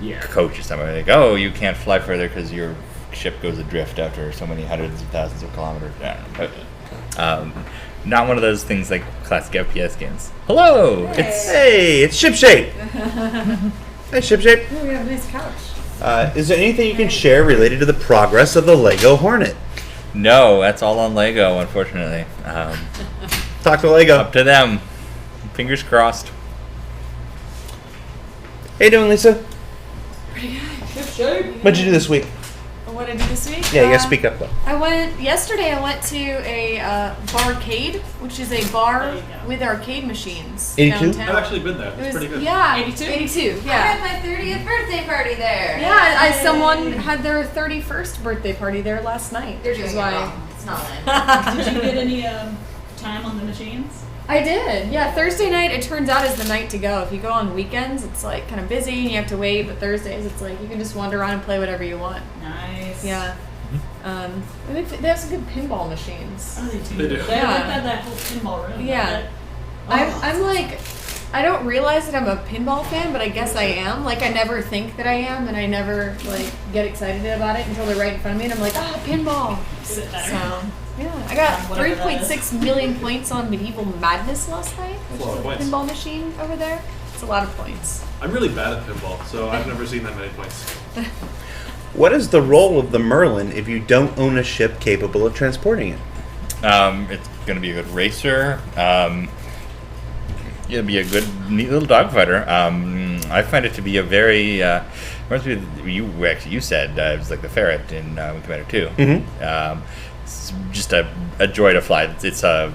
Yeah. coach or something like, oh, you can't fly further because your ship goes adrift after so many hundreds of thousands of kilometers. I don't know. But, not one of those things like classic FPS games. Hello, It's Ship Shape. Hey, Ship Shape. Oh, we have a nice couch. Is there anything you can share related to the progress of the Lego Hornet? no, that's all on Lego, unfortunately. Talk to Lego. Up to them. Fingers crossed. How you doing, Lisa? Shape. What'd you do this week? What did I do this week? Yeah, you gotta speak up though. Yesterday I went to a barcade, which is a bar with arcade machines 82? downtown. I've actually been there. It It's was, pretty good. yeah, 82? 82, I had yeah. my 30th birthday party there. Yeah, someone had their 31st birthday party there last night. You're which is doing it why wrong. It's not mine. Did you get any time on the machines? I did. Yeah, Thursday night it turns out is the night to go. If you go on weekends, it's like kind of busy and you have to wait. But Thursdays, it's like you can just wander around and play whatever you want. Nice. Yeah. They have some good pinball machines. Oh, they do. They do. They Yeah. had that whole pinball room. Yeah. I'm like, I don't realize that I'm a pinball fan, but I guess I am. Like, I never think that I am, and I never like get excited about it until they're right in front of me, and I'm like, pinball. Sit there. So yeah, I got Whatever that 3.6 million points on Medieval Madness last night, which That's a lot is of a points. pinball machine over there. It's a lot of points. I'm really bad at pinball, so I've never seen that many points. What is the role of the Merlin if you don't own a ship capable of transporting it? It's going to be a good racer. It'll be a good, neat little dogfighter. I find it to be a very. Reminds me of you said it was like the ferret in Wing Commander 2. Mm-hmm. It's just a joy to fly. It's a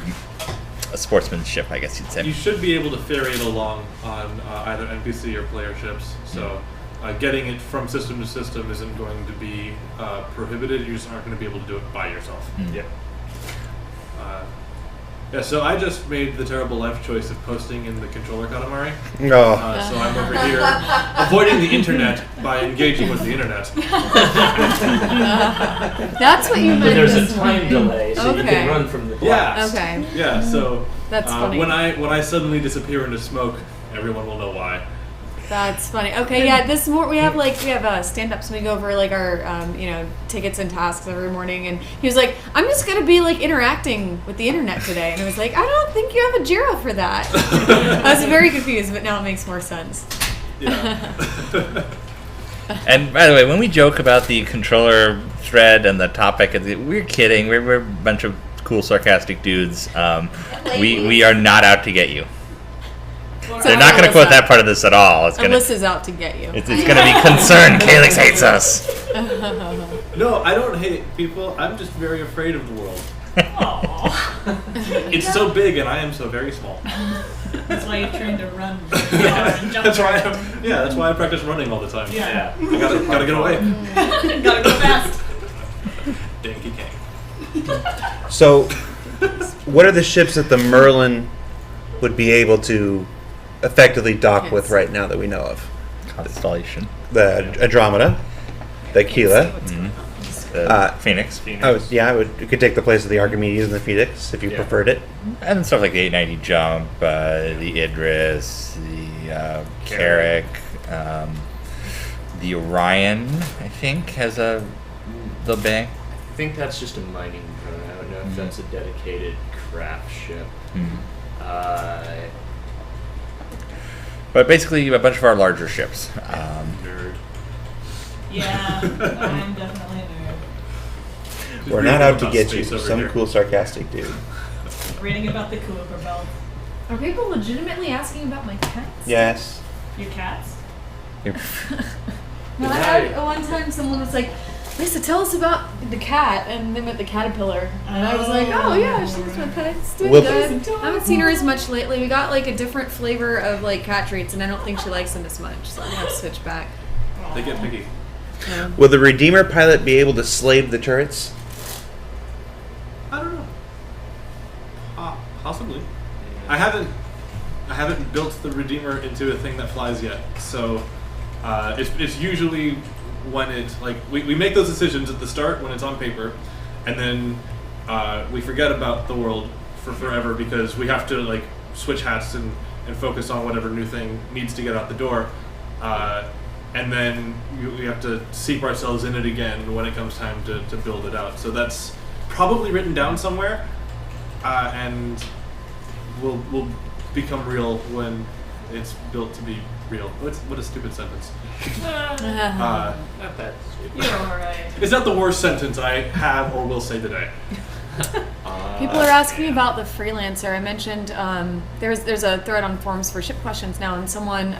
sportsmanship, I guess you'd say. You should be able to ferry it along on either NPC or player ships, so getting it from system to system isn't going to be prohibited. You just aren't going to be able to do it by yourself. Yep. Yeah, so I just made the terrible life choice of posting in the controller Katamari. Oh, So I'm over here avoiding the internet by engaging with the internet. That's what you But meant. there's a this time morning. delay, so you Okay. can run from the Yeah. blast. Okay. Yeah, so That's funny. when I suddenly disappear into smoke, everyone will know why. That's funny. Okay, yeah. We have stand-ups. And we go over like our tickets and tasks every morning. And he was like, "I'm just gonna be like interacting with the internet today." And I was like, "I don't think you have a Jira for that." I was very confused, but now it makes more sense. Yeah. And by the way, when we joke about the controller thread and the topic, we're kidding. We're a bunch of cool, sarcastic dudes. We are not out to get you. They're not going to quote that part of this at all. It's going to Alyssa's out to get you. it's going to be concerned. Calyx hates us. No, I don't hate people. I'm just very afraid of the world. It's so big, and I am so very small. That's why you trained to run. Yeah, and jump that's why. around. That's why I practice running all the time. Yeah. I gotta get away. Gotta go fast. Dinky Kang. so what are the ships that the Merlin would be able to effectively dock with right now that we know of? Constellation. The Andromeda, the Aquila. Phoenix. It could take the place of the Archimedes and the Phoenix if you preferred it. And stuff like the 890 Jump, the Idris, the Carrack, the Orion, I think, has the bank. I think that's just a mining drone. I don't know if that's a dedicated craft ship. But basically, a bunch of our larger ships. Nerd. Yeah, I'm definitely a nerd. We're not out to About get you. space over Some here. cool, sarcastic dude. Reading about the Kuiper belt. Are people legitimately asking about my cats? Yes. Your cats? No, I had one time someone was like, "Lisa, tell us about the cat," and they meant the caterpillar. And I was like, "Oh yeah, she's my pet. It's doing Well- good." I haven't seen her as much lately. We got like a different flavor of like cat treats, and I don't think she likes them as much. So I'm gonna have to switch back. They get picky. Will the Redeemer pilot be able to slave the turrets? I don't know. Possibly. I haven't built the Redeemer into a thing that flies yet. So it's usually when it's like we make those decisions at the start when it's on paper, and then we forget about the world for forever because we have to like switch hats and focus on whatever new thing needs to get out the door. And then we have to seep ourselves in it again when it comes time to build it out. So that's probably written down somewhere, and will become real when it's built to be real. What a stupid sentence. Not that stupid. You're alright. It's not the worst sentence I have or will say today. People are asking me about the freelancer. I mentioned there's a thread on forums for ship questions now, and someone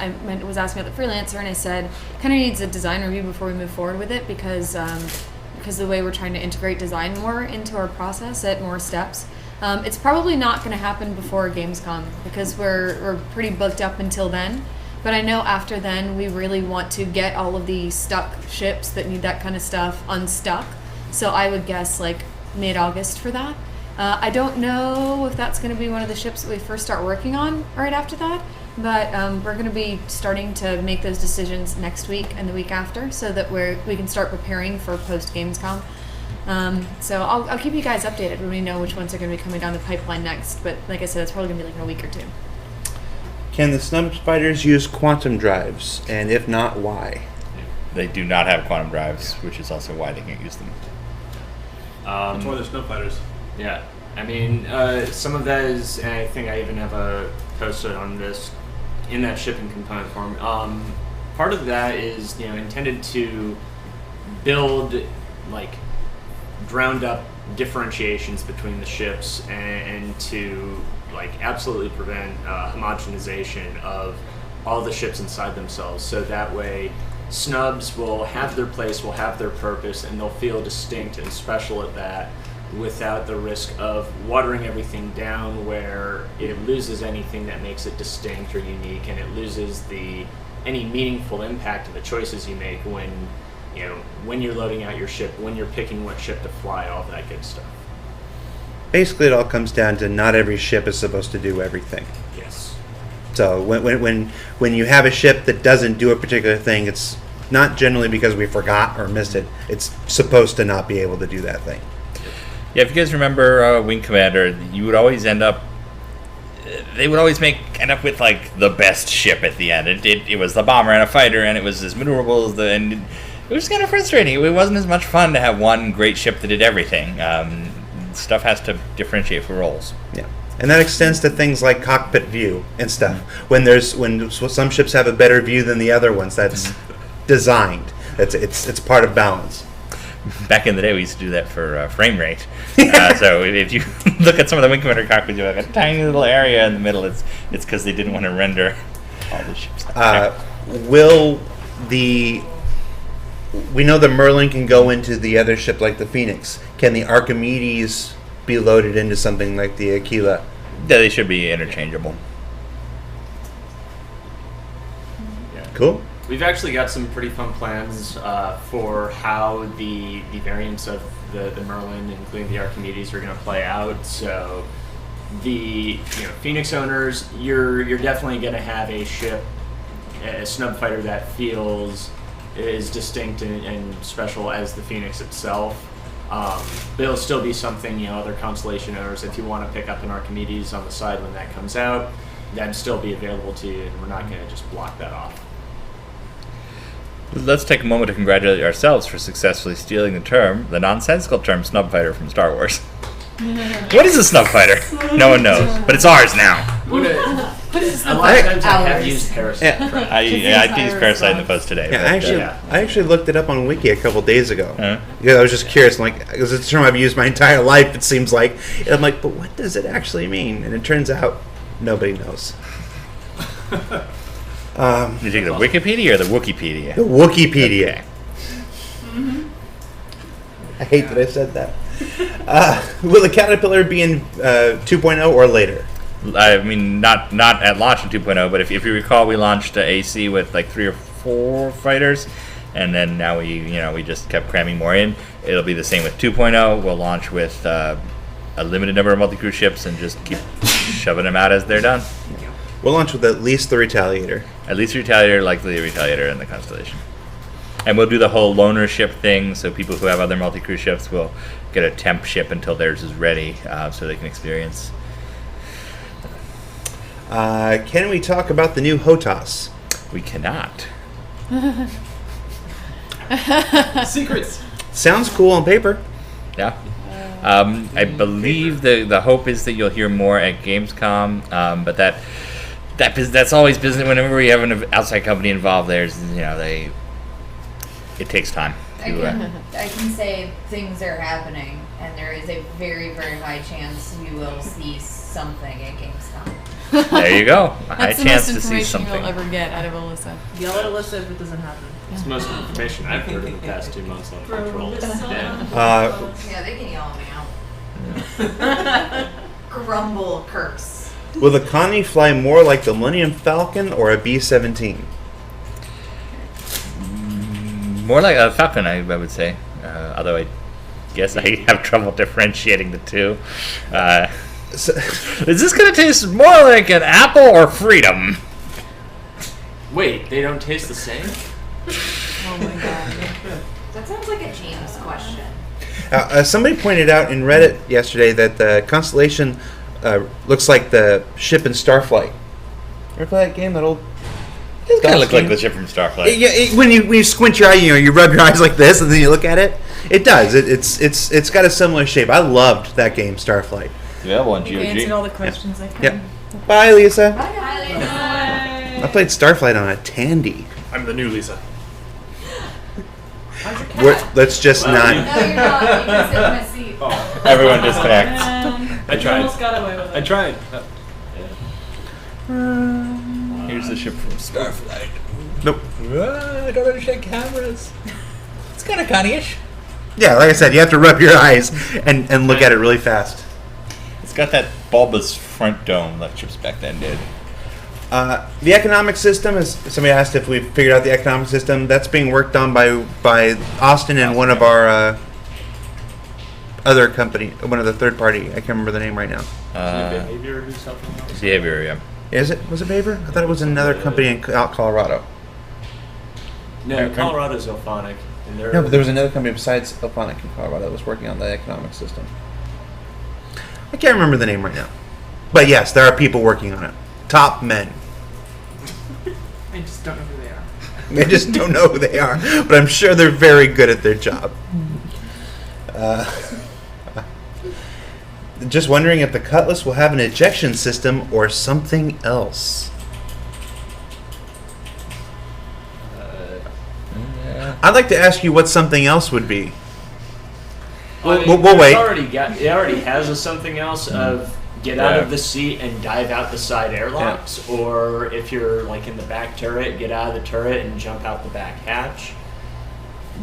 was asking about the freelancer, and I said kind of needs a design review before we move forward with it because the way we're trying to integrate design more into our process at more steps. It's probably not going to happen before Gamescom because we're pretty booked up until then. But I know after then we really want to get all of the stuck ships that need that kind of stuff unstuck. So I would guess like mid-August for that. I don't know if that's going to be one of the ships that we first start working on right after that, but we're going to be starting to make those decisions next week and the week after so that we can start preparing for post-Gamescom. So I'll keep you guys updated when we know which ones are going to be coming down the pipeline next, but like I said, it's probably going to be like in a week or two. Can the snub fighters use quantum drives? And if not, why? They do not have quantum drives, which is also why they can't use them. That's why they're snow fighters. Yeah, I mean, some of that is, and I think I even have a post on this in that shipping component form. Part of that is intended to build like ground up differentiations between the ships and to like absolutely prevent homogenization of all the ships inside themselves. So that way, snubs will have their place, will have their purpose, and they'll feel distinct and special at that, without the risk of watering everything down where it loses anything that makes it distinct or unique, and it loses any meaningful impact of the choices you make when you're loading out your ship, when you're picking what ship to fly, all of that good stuff. Basically, it all comes down to not every ship is supposed to do everything. Yes. So when you have a ship that doesn't do a particular thing, it's not generally because we forgot or missed it. It's supposed to not be able to do that thing. Yeah, if you guys remember Wing Commander, you would always end up. They would always end up with like the best ship at the end. It was the bomber and a fighter, and it was as maneuverable as and it was kind of frustrating. It wasn't as much fun to have one great ship that did everything. Stuff has to differentiate for roles. Yeah, and that extends to things like cockpit view and stuff. When some ships have a better view than the other ones, that's designed. It's part of balance. Back in the day, we used to do that for frame rate. So if you look at some of the Wing Commander cockpits, you have a tiny little area in the middle. It's because they didn't want to render all the ships. We know the Merlin can go into the other ship like the Phoenix. Can the Archimedes be loaded into something like the Aquila? Yeah, they should be interchangeable. Yeah. Cool. We've actually got some pretty fun plans for how the variants of the Merlin, including the Archimedes, are going to play out. So the Phoenix owners, you're definitely going to have a ship, a snub fighter that feels is distinct and special as the Phoenix itself. But it'll still be something, other Constellation owners, if you want to pick up an Archimedes on the side when that comes out, that'd still be available to you, and we're not going to just block that off. Let's take a moment to congratulate ourselves for successfully stealing the nonsensical term snub fighter from Star Wars. What is a snub fighter? No one knows, but it's ours now. A lot of times I have used Parasite. Yeah. I used Parasite in the post today. Yeah, but, I actually looked it up on Wiki a couple days ago. Uh-huh. Because I was just curious, because it's a term I've used my entire life, it seems like. And I'm like, but what does it actually mean? And it turns out nobody knows. you take the Wikipedia or the Wookiepedia? The Wookiepedia. Okay. Mm-hmm. I hate that I said that. Will the Caterpillar be in 2.0 or later? I mean, not at launch in 2.0, but if you recall, we launched AC with like 3 or 4 fighters, and then now we just kept cramming more in. It'll be the same with 2.0. We'll launch with a limited number of multi-crew ships and just keep shoving them out as they're done. We'll launch with at least the Retaliator. At least Retaliator, likely the Retaliator, and the Constellation. And we'll do the whole loaner ship thing, so people who have other multi-crew ships will get a temp ship until theirs is ready, so they can experience. Can we talk about the new HOTAS? We cannot. Secrets. Sounds cool on paper. Yeah. I believe the hope is that you'll hear more at Gamescom, but that's always business. Whenever we have an outside company involved, it takes time. I can say things are happening, and there is a very, very high chance you will see something at GameStop. There you go. A high That's the chance most to see information something. you'll ever get out of Alyssa. Yell at Alyssa if it doesn't happen. It's the most information I've heard in the past 2 months on controls. Yeah. Yeah, they can yell me out. Grumble, curse. Will the Connie fly more like the Millennium Falcon or a B-17? More like a Falcon, I would say. Although I guess I have trouble differentiating the two. Is this going to taste more like an apple or freedom? Wait, they don't taste the same? Oh my god. That sounds like a James question. Somebody pointed out in Reddit yesterday that the Constellation looks like the ship in Starflight. Ever play that game? That old. It kind of looks like the ship from Starflight. Yeah, when you squint your eye, you rub your eyes like this, and then you look at it. It does. It's got a similar shape. I loved that game, Starflight. Available on You answered GOG. all the questions I could. Yep. Bye, Lisa. Bye. I played Starflight on a Tandy. I'm the new Lisa. Let's just not. No, you're not. You can sit in my seat. Oh, Everyone disconnect. I tried. Almost got away with it. I tried. Here's the ship from Starflight. Nope. I don't understand cameras. It's kind of Connie-ish. Yeah, like I said, you have to rub your eyes and look at it really fast. It's got that bulbous front dome that ships back then did. The economic system is. Somebody asked if we figured out the economic system. That's being worked on by Austin and one of our other company, one of the third party. I can't remember the name right now. Behavior or something else? Behavior, yeah. Is it? Was it Baver? I thought it was another company out Colorado. No, Colorado's Alphonic. And they're No, but there was another company besides Alphonic in Colorado that was working on the economic system. I can't remember the name right now. But yes, there are people working on it. Top men. I just don't know who they are. I just don't know who they are, but I'm sure they're very good at their job. Just wondering if the Cutlass will have an ejection system or something else. I'd like to ask you what something else would be. We'll wait. It already has a something else of get out of the seat and dive out the side airlocks, or if you're like in the back turret, get out of the turret and jump out the back hatch.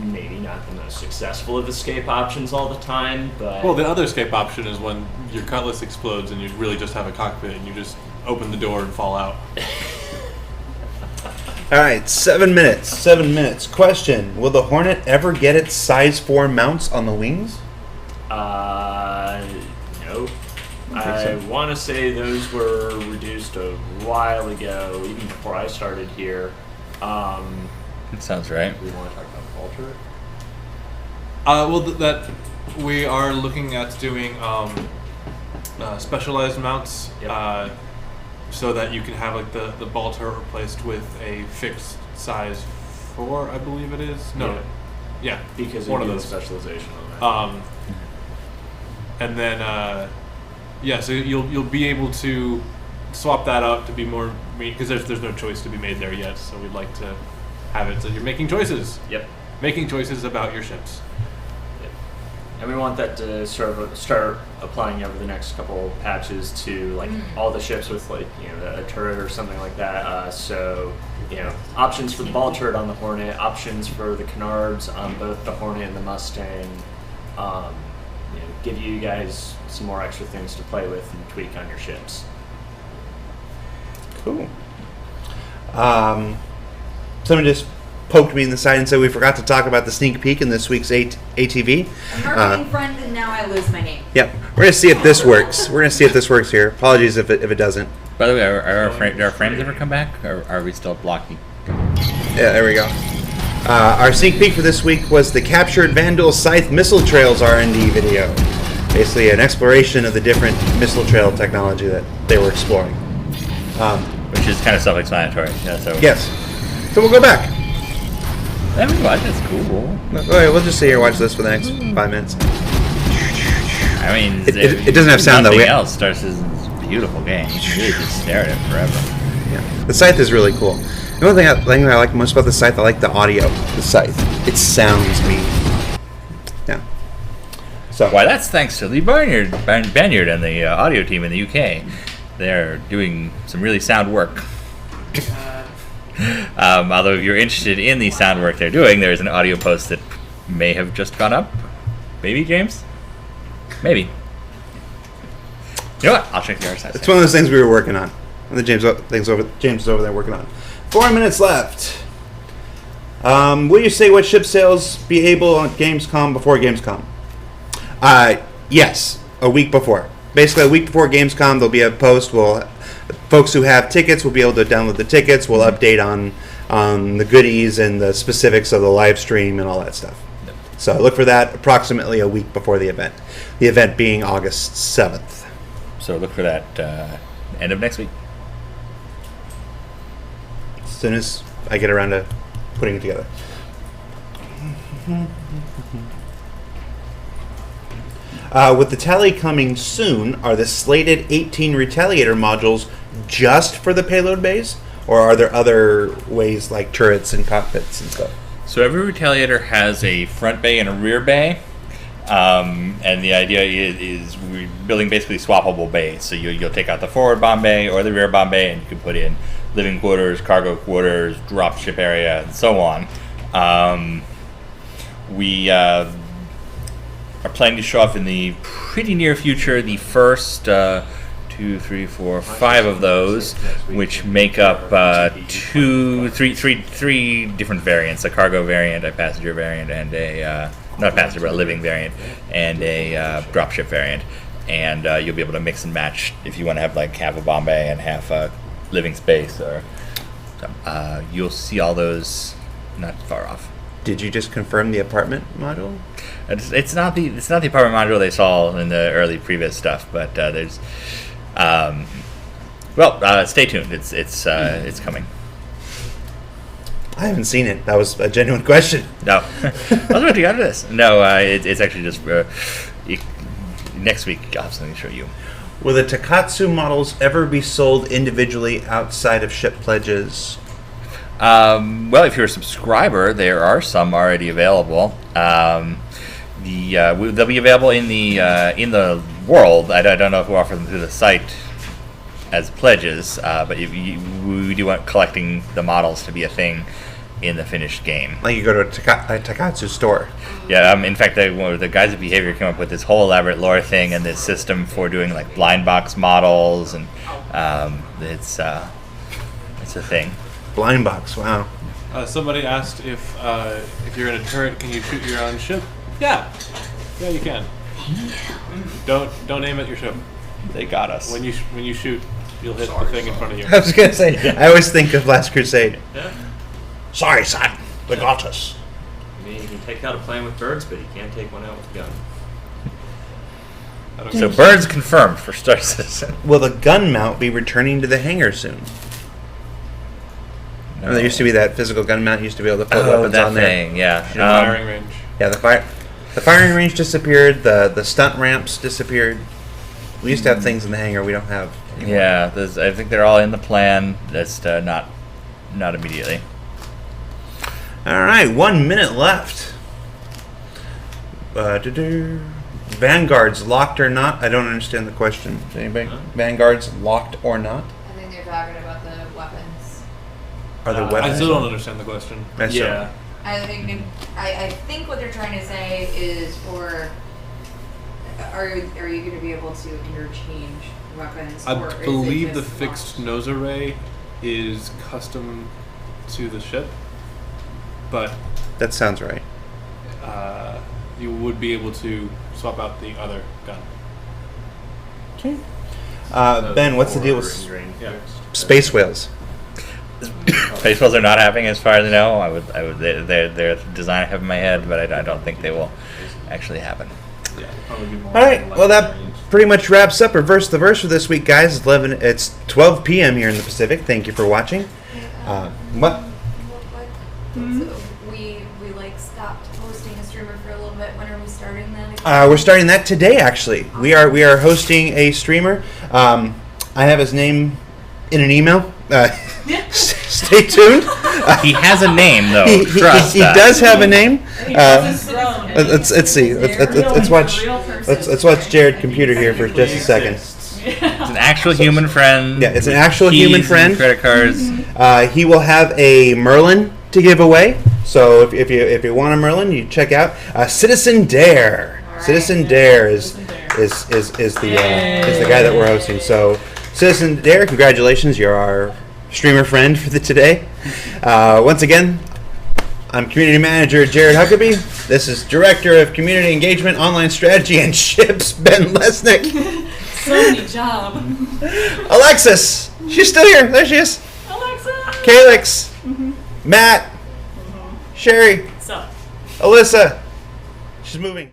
Maybe not the most successful of escape options all the time, but Well, the other escape option is when your Cutlass explodes and you really just have a cockpit and you just open the door and fall out. All right, 7 minutes. 7 minutes. Question: will the Hornet ever get its size 4 mounts on the wings? no. I want to say those were reduced a while ago, even before I started here. That sounds right. We want to talk about Alter? Well, that we are looking at doing specialized mounts, Yep. so that you can have like the ball turret replaced with a fixed size 4, I believe it is. No, yeah, Because one of of the those. specialization on that. And then so you'll be able to swap that out to be more because there's no choice to be made there yet. So we'd like to have it so you're making choices. Yep. Making choices about your ships. And we want that to sort of start applying over the next couple patches to like all the ships with like a turret or something like that. So options for the ball turret on the Hornet, options for the canards on both the Hornet and the Mustang. Give you guys some more extra things to play with and tweak on your ships. Cool. Someone just poked me in the side and said we forgot to talk about the sneak peek in this week's ATV. A marketing friend, and now I lose my name. Yep. We're going to see if this works. We're going to see if this works here. Apologies if it doesn't. By the way, do our frames ever come back, or are we still blocky? Yeah, there we go. Our sneak peek for this week was the Captured Vandal Scythe Missile Trails R&D video. Basically, an exploration of the different missile trail technology that they were exploring. Which is kind of self-explanatory. Yeah, so Yes. So we'll go back. I mean, what? That's cool. Okay, we'll just sit here and watch this for the next 5 minutes. I mean, It doesn't have sound, though. Nothing else. Star Citizen's a beautiful game. You can really just stare at it forever. Yeah. The Scythe is really cool. The only thing I like most about the Scythe, I like the audio. The Scythe. It sounds mean. Yeah. So. Why, that's thanks to Lee Banyard and the audio team in the UK. They're doing some really sound work. Although if you're interested in the sound work they're doing, there's an audio post that may have just gone up. Maybe, James? Maybe. You know what? I'll check the RSS. It's one of those things we were working on. James is over there working on. 4 minutes left. Will you say what ship sales be able on Gamescom before Gamescom? Yes, a week before. Basically, a week before Gamescom, there'll be a post. Folks who have tickets will be able to download the tickets. We'll update on the goodies and the specifics of the live stream and all that stuff. Yep. So look for that approximately a week before the event. The event being August 7th. So look for that end of next week. As soon as I get around to putting it together. With the tally coming soon, are the slated 18 Retaliator modules just for the payload bays? Or are there other ways like turrets and cockpits and stuff? So every Retaliator has a front bay and a rear bay. And the idea is we're building basically swappable bays. So you'll take out the forward bomb bay or the rear bomb bay, and you can put in living quarters, cargo quarters, drop ship area, and so on. We are planning to show off in the pretty near future the first 2, 3, 4, 5 of those, which make up three different variants: a cargo variant, a passenger variant, and a not passenger, but a living variant, and a dropship variant. And you'll be able to mix and match if you want to have like half a bomb bay and half a living space. Or you'll see all those not far off. Did you just confirm the apartment module? It's not the apartment module they saw in the early previous stuff, but there's stay tuned. It's coming. I haven't seen it. That was a genuine question. No, I was about to get to this. No, it's actually just next week. I'll have something to show you. Will the Takatsu models ever be sold individually outside of ship pledges? Well, if you're a subscriber, there are some already available. They'll be available in the world. I don't know if we offer them through the site as pledges, but we do want collecting the models to be a thing in the finished game. Like you go to a Takatsu store. Yeah, in fact, the guys at Behavior came up with this whole elaborate lore thing and this system for doing like blind box models, and it's a thing. Blind box, wow. Somebody asked if you're in a turret, can you shoot your own ship? Yeah, you can. Don't aim at your ship. They got us. When you shoot, you'll hit the thing in front of you. I was gonna say, I always think of Last Crusade. Yeah. Sorry, son, they got us. I mean, you can take out a plane with birds, but you can't take one out with a gun. So birds confirmed for Star Citizen. Will the gun mount be returning to the hangar soon? No. There used to be that physical gun mount. Used to be able to put weapons that on there. thing, yeah. Firing range. Yeah, the firing range disappeared. The stunt ramps disappeared. We used to have things in the hangar we don't have anymore. Yeah, I think they're all in the plan. Just not immediately. All right, 1 minute left. Vanguards locked or not? I don't understand the question. Is anybody? Vanguards locked or not? I think they're talking about the weapons. Are the weapons? I still don't understand the question. Yeah. I think what they're trying to say is are you going to be able to interchange weapons? I or believe is it the just fixed locked? nose array is custom to the ship, but That sounds right. you would be able to swap out the other gun. Okay. Ben, what's the deal with Yeah. space whales? Space whales are not happening, as far as I know. They're the design I have in my head, but I don't think they will actually happen. All right. Well, that pretty much wraps up Reverse the Verse for this week, guys. It's 12 p.m. here in the Pacific. Thank you for watching. What? So we like stopped hosting a streamer for a little bit. When are we starting that again? We're starting that today, actually. We are hosting a streamer. I have his name in an email. Stay tuned. He has a name, though. He Trust us. does have a name. Let's see. Let's watch Jared computer here for just a second. It's an actual human friend. Yeah, it's an actual Keys human and friend. Credit cards. He will have a Merlin to give away. So if you want a Merlin, you check out Citizen Dare. Right. Citizen Dare is the guy that we're hosting. So Citizen Dare, congratulations! You're our streamer friend for today. Once again, I'm Community Manager Jared Huckabee. This is Director of Community Engagement, Online Strategy, and Ships, Ben Lesnick. So many jobs. Alexis, she's still here. There she is. Alexa. Calix, Matt, Sherry, What's up? Alyssa. She's moving.